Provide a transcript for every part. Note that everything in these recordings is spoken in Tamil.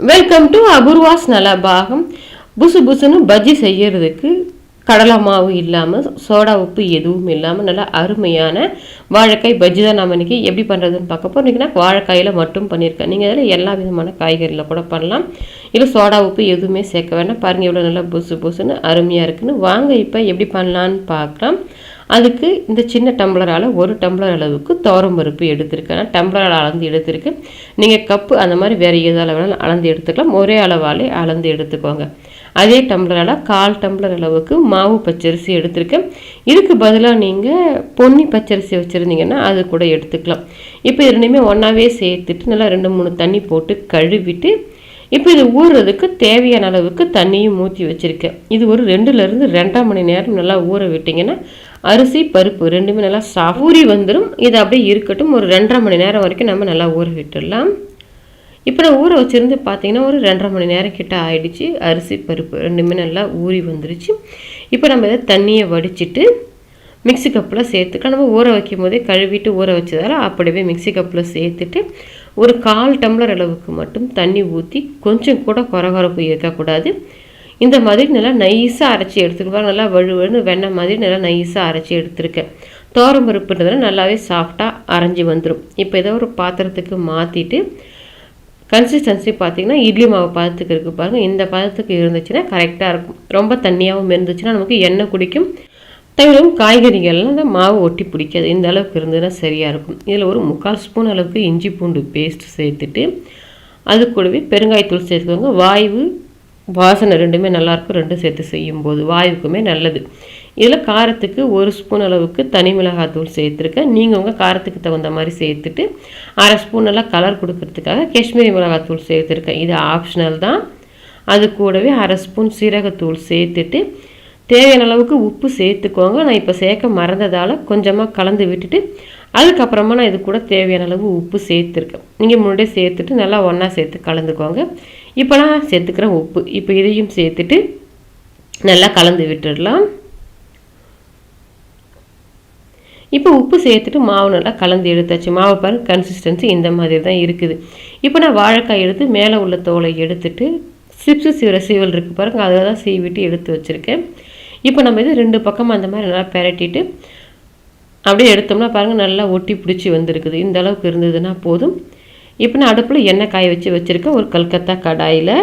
Welcome to Apoorva's Nalabagam. புசு புசுன்னு பஜ்ஜி செய்யறதுக்கு கடலை மாவு இல்லாமல் சோடா உப்பு எதுவும் இல்லாமல் நல்லா அருமையான வாழைக்காய் பஜ்ஜி தான் நம்ம இன்றைக்கி எப்படி பண்ணுறதுன்னு பார்க்க போகிறோம். இன்றைக்கி நான் வாழைக்காயில் மட்டும் பண்ணியிருக்கேன். நீங்கள் அதில் எல்லா விதமான காய்கறியில் கூட பண்ணலாம். இல்லை சோடா உப்பு எதுவுமே சேர்க்க வேண்டாம். பாருங்கள் எவ்வளோ நல்லா புசு புசுன்னு அருமையாக இருக்குன்னு. வாங்க இப்போ எப்படி பண்ணலான்னு பார்க்கலாம். அதுக்கு இந்த சின்ன டம்ளரால் 1 டம்ளர் அளவுக்கு துவரம்பருப்பு எடுத்துருக்கேன். டம்ளரால் அளந்து எடுத்துருக்கேன். நீங்கள் கப்பு அந்த மாதிரி வேறு எதால் வேணாலும் அளந்து எடுத்துக்கலாம். ஒரே அளவாலே அளந்து எடுத்துக்கோங்க. அதே டம்ளரால் 1/4 டம்ளர் அளவுக்கு மாவு பச்சரிசி எடுத்துருக்கேன். இதுக்கு பதிலாக நீங்கள் பொன்னி பச்சரிசி வச்சுருந்தீங்கன்னா அது கூட எடுத்துக்கலாம். இப்போ இது ரெண்டுமே ஒன்றாவே சேர்த்துட்டு நல்லா 2-3 தண்ணி போட்டு கழுவிட்டு இப்போ இது ஊறுறதுக்கு தேவையான அளவுக்கு தண்ணியும் ஊற்றி வச்சுருக்கேன். இது ஒரு 2லேருந்து 2.5 மணி நேரம் நல்லா ஊற விட்டிங்கன்னா அரிசி பருப்பு ரெண்டுமே நல்லா ஊறி வந்துடும். இது அப்படியே இருக்கட்டும். ஒரு 2.5 மணி நேரம் வரைக்கும் நம்ம நல்லா ஊற விட்டுடலாம். இப்போ நான் ஊற வச்சுருந்து பார்த்தீங்கன்னா ஒரு 2.5 மணி நேரம் கிட்ட ஆயிடுச்சு. அரிசி பருப்பு ரெண்டுமே நல்லா ஊறி வந்துருச்சு. இப்போ நம்ம இதை தண்ணியை வடிச்சிட்டு மிக்ஸி கப்பில் சேர்த்துக்கலாம். நம்ம ஊற வைக்கும் போதே கழுவிட்டு ஊற வச்சதால் அப்படியே மிக்ஸி கப்பில் சேர்த்துட்டு ஒரு 1/4 டம்ளர் அளவுக்கு மட்டும் தண்ணி ஊற்றி கொஞ்சம் கூட கொரகொரப்பு இருக்கக்கூடாது. இந்த மாதிரி நல்லா நைஸாக அரைச்சி எடுத்துருவாங்க. நல்லா வழுவழுன்னு வெண்ணெய் மாதிரி நல்லா நைஸாக அரைச்சி எடுத்துருக்கேன். துவரம்பருப்புன்றதுனால நல்லாவே சாஃப்டாக அரைஞ்சி வந்துடும். இப்போ ஏதோ ஒரு பாத்திரத்துக்கு மாற்றிட்டு கன்சிஸ்டன்சி பார்த்திங்கன்னா இட்லி மாவு பதத்துக்கு இருக்குது பாருங்கள். இந்த பதத்துக்கு இருந்துச்சுன்னா கரெக்டாக இருக்கும். ரொம்ப தண்ணியாகவும் இருந்துச்சுன்னா நமக்கு எண்ணெய் குடிக்கும். தவிர காய்கறிகள்லாம் அந்த மாவு ஒட்டி பிடிக்காது. இந்த அளவுக்கு இருந்ததுன்னா சரியாக இருக்கும். இதில் ஒரு 3/4 ஸ்பூன் அளவுக்கு இஞ்சி பூண்டு பேஸ்ட் சேர்த்துட்டு அது கூடவே பெருங்காயத்தூள் சேர்த்துக்கோங்க. வாய்வு வாசனை ரெண்டுமே நல்லாயிருக்கும். ரெண்டும் சேர்த்து செய்யும்போது வாயுக்குமே நல்லது. இதில் காரத்துக்கு 1 ஸ்பூன் அளவுக்கு தனி மிளகாத்தூள் சேர்த்துருக்கேன். நீங்கள் உங்கள் காரத்துக்கு தகுந்த மாதிரி சேர்த்துட்டு 1/2 ஸ்பூன் எல்லாம் கலர் கொடுக்கறதுக்காக காஷ்மீரி மிளகாத்தூள் சேர்த்துருக்கேன். இது ஆப்ஷனல் தான். அது கூடவே 1/2 ஸ்பூன் சீரகத்தூள் சேர்த்துட்டு தேவையான அளவுக்கு உப்பு சேர்த்துக்கோங்க. நான் இப்போ சேர்க்க மறந்ததால் கொஞ்சமாக கலந்து விட்டுட்டு அதுக்கப்புறமா நான் இது கூட தேவையான அளவு உப்பு சேர்த்துருக்கேன். நீங்கள் முன்னாடியே சேர்த்துட்டு நல்லா ஒன்றா சேர்த்து கலந்துக்கோங்க. இப்போ நான் சேர்த்துக்கிறேன் உப்பு. இப்போ இதையும் சேர்த்துட்டு நல்லா கலந்து விட்டுடலாம். இப்போ உப்பு சேர்த்துட்டு மாவு நல்லா கலந்து எடுத்தாச்சு. மாவு பாருங்க கன்சிஸ்டன்சி இந்த மாதிரி தான் இருக்குது. இப்போ நான் வாழைக்காய் எடுத்து மேலே உள்ள தோலை எடுத்துட்டு சிப்ஸு சீவல் இருக்குது பாருங்கள், அதை தான் சீவிட்டு எடுத்து வச்சுருக்கேன். இப்போ நம்ம இது 2 பக்கமும் அந்த மாதிரி நல்லா பெரட்டிட்டு அப்படியே எடுத்தோம்னா பாருங்கள் நல்லா ஒட்டி பிடிச்சி வந்திருக்குது. இந்த அளவுக்கு இருந்ததுன்னா போதும். இப்போ நான் அடுப்பில் எண்ணெய் காய வச்சுருக்கேன் ஒரு கல்கத்தா கடாயில்.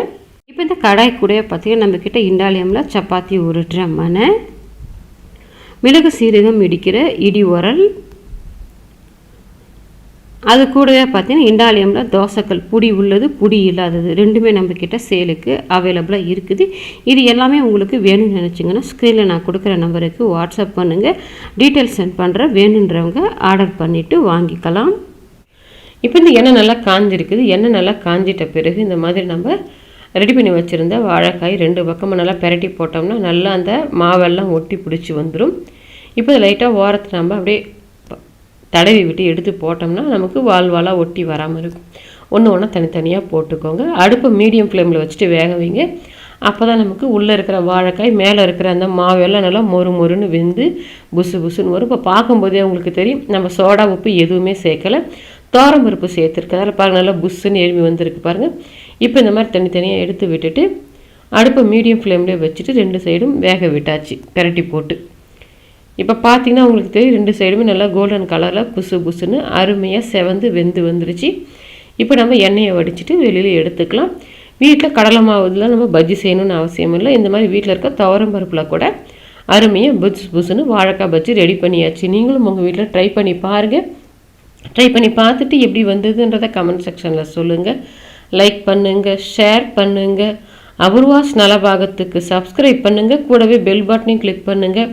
இப்போ இந்த கடாய் கூட பார்த்திங்கன்னா நம்மக்கிட்ட இண்டாலியமில் சப்பாத்தி உருட்டுற மனை, மிளகு சீரகம் இடிக்கிற இடி உரல், அது கூடவே பார்த்தீங்கன்னா இண்டாலியமில் தோசைக்கல் புடி உள்ளது புடி இல்லாதது ரெண்டுமே நம்மக்கிட்ட சேலுக்கு அவைலபிளாக இருக்குது. இது எல்லாமே உங்களுக்கு வேணும்னு நினச்சிங்கன்னா ஸ்க்ரீனில் நான் கொடுக்குற நம்பருக்கு வாட்ஸ்அப் பண்ணுங்கள். டீட்டெயில்ஸ் சென்ட் பண்ணுறேன். வேணுன்றவங்க ஆர்டர் பண்ணிவிட்டு வாங்கிக்கலாம். இப்போ இந்த எண்ணெய் நல்லா காஞ்சிருக்குது. எண்ணெய் நல்லா காஞ்சிட்ட பிறகு இந்த மாதிரி நம்ம ரெடி பண்ணி வச்சுருந்த வாழைக்காய் 2 பக்கமும் நல்லா பெரட்டி போட்டோம்னா நல்லா அந்த மாவெல்லாம் ஒட்டி பிடிச்சி வந்துடும். இப்போ லைட்டாக ஓரத்தை நம்ம அப்படியே தடவி விட்டு எடுத்து போட்டோம்னா நமக்கு வால்வாலாக ஒட்டி வராமல் இருக்கும். ஒன்று தனித்தனியாக போட்டுக்கோங்க. அடுப்பை மீடியம் ஃப்ளேமில் வச்சுட்டு வேக வைங்க. அப்போ தான் நமக்கு உள்ளே இருக்கிற வாழைக்காய் மேலே இருக்கிற அந்த மாவெல்லாம் நல்லா மொறுன்னு வெந்து புசு புசுன்னு வரும். இப்போ பார்க்கும்போதே உங்களுக்கு தெரியும் நம்ம சோடா உப்பு எதுவுமே சேர்க்கலை. துவரம்பருப்பு சேர்த்துருக்கு. அதில் பாருங்கள் நல்லா புஷ்ஷுன்னு எழுப்பி வந்திருக்கு பாருங்கள். இப்போ இந்த மாதிரி தனித்தனியாக எடுத்து விட்டுட்டு அடுப்பை மீடியம் ஃப்ளேம்லேயே வச்சுட்டு 2 சைடும் வேக விட்டாச்சு பெரட்டி போட்டு. இப்போ பார்த்தீங்கன்னா உங்களுக்கு தெரியும் 2 சைடுமே நல்லா கோல்டன் கலரில் புசு புசுன்னு அருமையாக செவந்து வெந்து வந்துருச்சு. இப்போ நம்ம எண்ணெயை வடிச்சிட்டு வெளியில் எடுத்துக்கலாம். வீட்டில் கடலை மாவுலாம் நம்ம பஜ்ஜி செய்யணும்னு அவசியம் இல்லை. இந்த மாதிரி வீட்டில் இருக்க துவரம்பருப்பில் கூட அருமையாக புசு புசுன்னு வாழைக்காய் பஜ்ஜி ரெடி பண்ணியாச்சு. நீங்களும் உங்கள் வீட்டில் ட்ரை பண்ணி பாருங்கள். ட்ரை பண்ணி பார்த்துட்டு எப்படி வந்ததுன்றதை கமெண்ட் செக்ஷனில் சொல்லுங்கள். லைக் பண்ணுங்கள், ஷேர் பண்ணுங்கள். அபூர்வாஸ் நலபாகத்துக்கு சப்ஸ்கிரைப் பண்ணுங்கள். கூடவே பெல் பட்டனையும் கிளிக் பண்ணுங்கள்.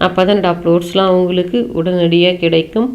அப்போ தான் அப்லோட்ஸ்லாம் உங்களுக்கு உடனடியாக கிடைக்கும்.